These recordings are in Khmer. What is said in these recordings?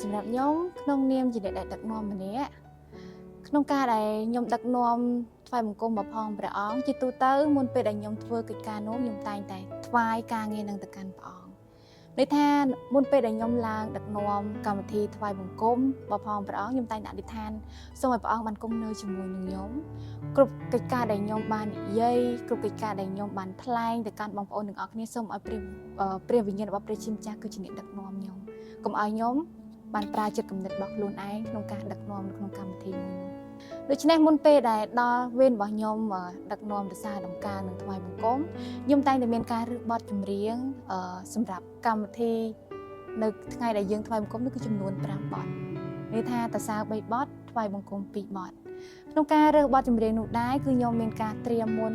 សម្រាប់ខ្ញុំក្នុងនាមជាអ្នកដឹកនាំម្នាក់ក្នុងការដែលខ្ញុំដឹកនាំថ្វាយបង្គំមកផងព្រះអង្គជាទូទៅមុនពេលដែលខ្ញុំធ្វើកិច្ចការនោះខ្ញុំតែងតែថ្វាយការងារនឹងទៅកាន់ព្រះអង្គដូចថាមុនពេលដែលខ្ញុំឡើងដឹកនាំកម្មវិធីថ្វាយបង្គំមកផងព្រះអង្គខ្ញុំតែងតែអធិដ្ឋានសូមឲ្យព្រះអង្គបានគង់នៅជាមួយនឹងខ្ញុំគ្រប់កិច្ចការដែលខ្ញុំបាននិយាយគ្រប់កិច្ចការដែលខ្ញុំបានថ្លែងទៅកាន់បងប្អូនទាំងអស់គ្នាសូមឲ្យព្រះវិញ្ញាណរបស់ព្រះជាម្ចាស់គឺជាអ្នកដឹកនាំខ្ញុំកុំឲ្យខ្ញុំបានប្រើចិត្តគំនិតរបស់ខ្លួនឯងក្នុងការដឹកនាំនៅក្នុងកម្មវិធីមួយនោះដូច្នេះមុនពេលដែលដល់វេនរបស់ខ្ញុំដឹកនាំទៅសារដំណើរនឹងថ្វាយបង្គំខ្ញុំតែងតែមានការរើសបទចម្រៀងសម្រាប់កម្មវិធីនៅថ្ងៃដែលយើងថ្វាយបង្គំនោះគឺចំនួន5បទនេះថាតសារ3បទថ្វាយបង្គំ2បទក្នុងការរើសបទចម្រៀងនោះដែរគឺខ្ញុំមានការត្រៀមមុន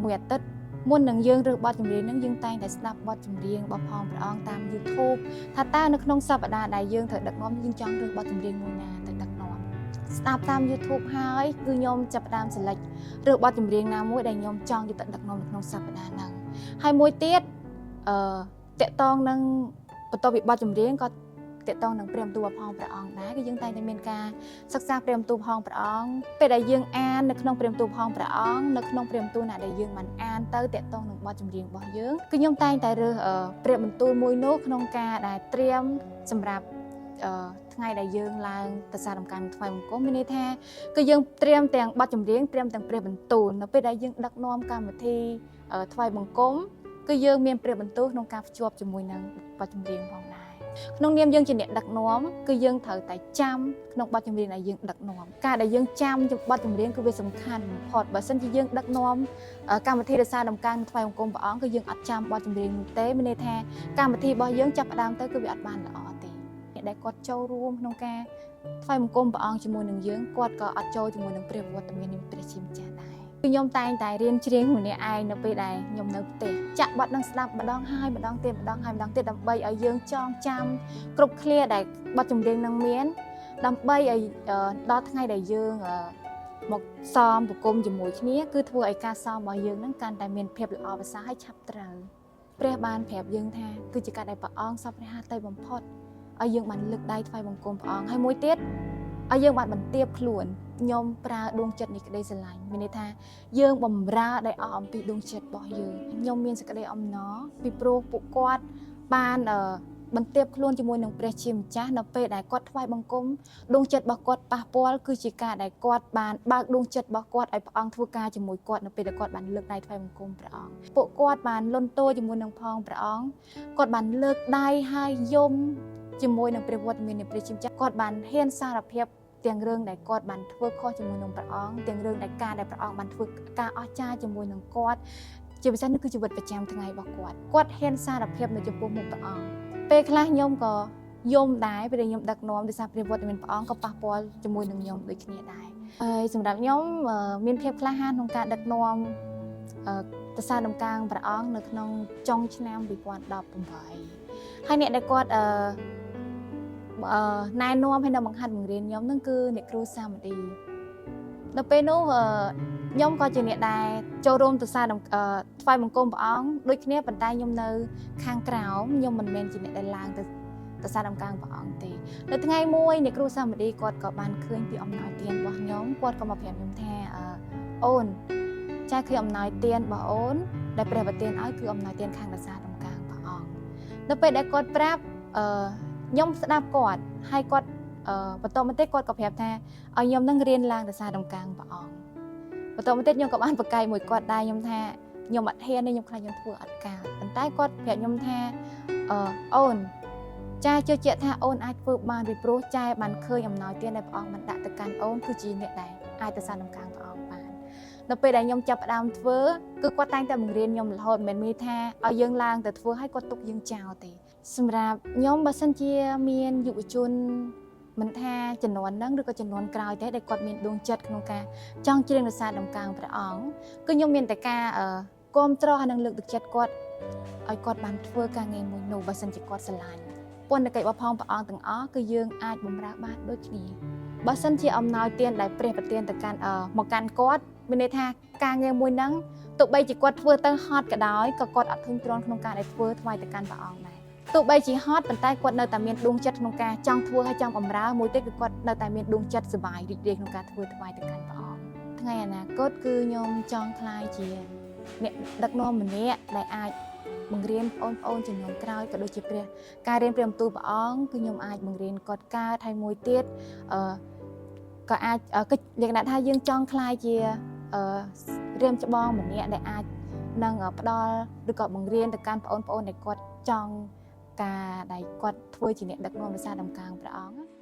មួយអាទិត្យមុននឹងយើងរើសបទចម្រៀងហ្នឹងយើងតែងតែស្ដាប់បទចម្រៀងរបស់ផងព្រះអង្គតាម YouTube ថាតើនៅក្នុងសប្តាហ៍ដែលយើងត្រូវដឹកនាំយើងចង់រើសបទចម្រៀងមួយណាទៅដឹកនាំស្ដាប់តាម YouTube ហើយគឺខ្ញុំចាប់ផ្ដើម select រើសបទចម្រៀងណាមួយដែលខ្ញុំចង់យកទៅដឹកនាំនៅក្នុងសប្តាហ៍ហ្នឹងហើយមួយទៀតតកតងនឹងបន្ទាប់ពីបទចម្រៀងក៏តកតងនឹងព្រះបន្ទូលផងព្រះអង្គដែរគឺយើងតែងតែមានការសិក្សាព្រះបន្ទូលផងព្រះអង្គពេលដែលយើងអាននៅក្នុងព្រះបន្ទូលផងព្រះអង្គនៅក្នុងព្រះបន្ទូលណាដែលយើងបានអានទៅតកតងនឹងបទចម្រៀងរបស់យើងគឺខ្ញុំតែងតែរើសព្រះបន្ទូលមួយនោះក្នុងការដែលត្រៀមសម្រាប់ថ្ងៃដែលយើងឡើងទៅសារដំណើរថ្វាយបង្គំមានន័យថាគឺយើងត្រៀមទាំងបទចម្រៀងត្រៀមទាំងព្រះបន្ទូលនៅពេលដែលយើងដឹកនាំកម្មវិធីថ្វាយបង្គំគឺយើងមានព្រះបន្ទូលក្នុងការភ្ជាប់ជាមួយនឹងបទចម្រៀងផងដែរក្នុងនាមយើងជាអ្នកដឹកនាំគឺយើងត្រូវតែចាំក្នុងបទចម្រៀងដែលយើងដឹកនាំការដែលយើងចាំបទចម្រៀងគឺវាសំខាន់បំផុតបើមិនជាយើងដឹកនាំកម្មវិធីរសារដំណើរថ្វាយបង្គំព្រះអង្គគឺយើងអត់ចាំបទចម្រៀងនោះទេមានន័យថាកម្មវិធីរបស់យើងចាប់ផ្ដើមទៅគឺវាអត់បានល្អទេអ្នកដែលគាត់ចូលរួមក្នុងការថ្វាយបង្គំព្រះអង្គជាមួយនឹងយើងគាត់ក៏អត់ចូលជាមួយនឹងព្រះវត្តមាននៃព្រះជាម្ចាស់ដែរគឺខ្ញុំតែងតែរៀនច្រៀងម្នាក់ឯងនៅពេលដែលខ្ញុំនៅផ្ទះចាក់បទនឹងស្ដាប់ម្ដងហើយម្ដងទៀតម្ដងហើយម្ដងទៀតដើម្បីឲ្យយើងចងចាំគ្រប់ឃ្លាដែលបទចម្រៀងនឹងមានដើម្បីឲ្យដល់ថ្ងៃដែលយើងមកសមប្រគំជាមួយគ្នាគឺធ្វើឲ្យការសមរបស់យើងនឹងកាន់តែមានភាពល្អប្រសើរហើយឆាប់ត្រូវព្រះបានប្រាប់យើងថាគឺជាការដែលព្រះអង្គសពព្រះハតីបំផុតឲ្យយើងបានលើកដៃថ្វាយបង្គំព្រះអង្គហើយមួយទៀតឲ្យយើងបានបន្ទាបខ្លួនខ្ញុំប្រើដួងចិត្តនៃក្តីស្រឡាញ់មានន័យថាយើងបំរើដោយអស់អំពីដួងចិត្តរបស់យើងខ្ញុំមានសេចក្តីអំណរពីព្រោះពួកគាត់បានបន្ទាបខ្លួនជាមួយនឹងព្រះជាម្ចាស់នៅពេលដែលគាត់ថ្វាយបង្គំដួងចិត្តរបស់គាត់ប៉ះពាល់គឺជាការដែលគាត់បានបើកដួងចិត្តរបស់គាត់ឲ្យព្រះអង្គធ្វើការជាមួយគាត់នៅពេលដែលគាត់បានលើកដៃថ្វាយបង្គំព្រះអង្គពួកគាត់បានលន់តូរជាមួយនឹងផងព្រះអង្គគាត់បានលើកដៃហើយយំជាមួយនឹងព្រះវត្តមាននៃព្រះជាម្ចាស់គាត់បានហ៊ានសារភាពទាំងរឿងដែលគាត់បានធ្វើខុសជាមួយនឹងព្រះអង្គទាំងរឿងដែលការដែលព្រះអង្គបានធ្វើការអស្ចារ្យជាមួយនឹងគាត់ជាពិសេសនោះគឺជីវិតប្រចាំថ្ងៃរបស់គាត់ហ៊ានសារភាពនៅចំពោះមុខព្រះអង្គពេលខ្លះខ្ញុំក៏យំដែរពេលខ្ញុំដឹកនាំដោយសារព្រះវត្តមានព្រះអង្គក៏ប៉ះពាល់ជាមួយនឹងខ្ញុំដូចគ្នាដែរហើយសម្រាប់ខ្ញុំមានភាពក្លាហានក្នុងការដឹកនាំទៅសារដំណើរព្រះអង្គនៅក្នុងចុងឆ្នាំ2018ហើយអ្នកដែលគាត់ណែនាំឲ្យនៅបង្ហាត់បង្រៀនខ្ញុំហ្នឹងគឺអ្នកគ្រូសាមឌីនៅពេលនោះខ្ញុំក៏ជាអ្នកដែលចូលរួមទៅសារថ្វាយបង្គំព្រះអង្គដូចគ្នាប៉ុន្តែខ្ញុំនៅខាងក្រោមខ្ញុំមិនមែនជាអ្នកដែលឡើងទៅសារដំណើរព្រះអង្គទេនៅថ្ងៃមួយអ្នកគ្រូសាមឌីគាត់ក៏បានឃើញពីអំណោយទានរបស់ខ្ញុំគាត់ក៏មកប្រាប់ខ្ញុំថាអូនចាគឺអំណោយទានរបស់អូនដែលព្រះប្រទានឲ្យគឺអំណោយទានខាងរសារដំណើរព្រះអង្គនៅពេលដែលគាត់ប្រាប់ខ្ញុំស្ដាប់គាត់ហើយគាត់បន្តមកទៀតគាត់ក៏ប្រាប់ថាឲ្យខ្ញុំនឹងរៀនឡើងទៅសារដំណើរព្រះអង្គបន្តមកទៀតខ្ញុំក៏បានប្រកែកមួយគាត់ដែរខ្ញុំថាខ្ញុំអត់ហ៊ានទេខ្ញុំខ្លាចខ្ញុំធ្វើអត់កើតប៉ុន្តែគាត់ប្រាប់ខ្ញុំថាអូនចាជឿជាក់ថាអូនអាចធ្វើបានពីព្រោះចែបានឃើញអំណោយទានដែលព្រះអង្គបានដាក់ទៅកាន់អូនគឺជាអ្នកដែលអាចទៅសារដំណើរព្រះអង្គបាននៅពេលដែលខ្ញុំចាប់ផ្ដើមធ្វើគឺគាត់តែងតែបង្រៀនខ្ញុំរហូតមិនមែនថាឲ្យយើងឡើងទៅធ្វើឲ្យគាត់ទុកយើងចោលទេសម្រាប់ខ្ញុំបើសិនជាមានយុវជនមិនថាចំនួនហ្នឹងឬក៏ចំនួនក្រោយទេដែលគាត់មានដួងចិត្តក្នុងការចង់ជ្រៀងរសារដំណើរព្រះអង្គគឺខ្ញុំមានតែការគាំទ្រហើយនឹងលើកទឹកចិត្តគាត់ឲ្យគាត់បានធ្វើការងារមួយនោះបើសិនជាគាត់ស្រឡាញ់ពន្ធកិច្ចរបស់ផងព្រះអង្គទាំងអស់គឺយើងអាចបម្រើបានដូចគ្នាបើសិនជាអំណោយទានដែលព្រះប្រទានទៅកាន់មកកាន់គាត់មានន័យថាការងារមួយហ្នឹងទោះបីជាគាត់ធ្វើទៅហត់ក៏ដោយក៏គាត់អត់ធុញទ្រាន់ក្នុងការដែលធ្វើថ្វាយទៅកាន់ព្រះអង្គដែរ ទោះបីជាហត់ប៉ុន្តែគាត់នៅតែមានដួងចិត្តក្នុងការចង់ធ្វើឲ្យចង់បម្រើមួយទៀតគឺគាត់នៅតែមានដួងចិត្តសប្បាយរីករាយក្នុងការធ្វើថ្វាយទៅកាន់ព្រះអង្គថ្ងៃអនាគតគឺខ្ញុំចង់ក្លាយជាអ្នកដឹកនាំម្នាក់ដែលអាចបង្រៀនបងប្អូនជំនាន់ក្រោយក៏ដូចជាព្រះការរៀនព្រះបន្ទូលព្រះអង្គគឺខ្ញុំអាចបង្រៀនគាត់កើតហើយមួយទៀតក៏អាចយ៉ាងណាថាយើងចង់ក្លាយជារៀមច្បងម្នាក់ដែលអាចនឹងផ្ដល់ឬក៏បង្រៀនទៅកាន់បងប្អូនដែលគាត់ចង់ការដែលគាត់ធ្វើជាអ្នកដឹកនាំភាសាដំណើរព្រះអង្គ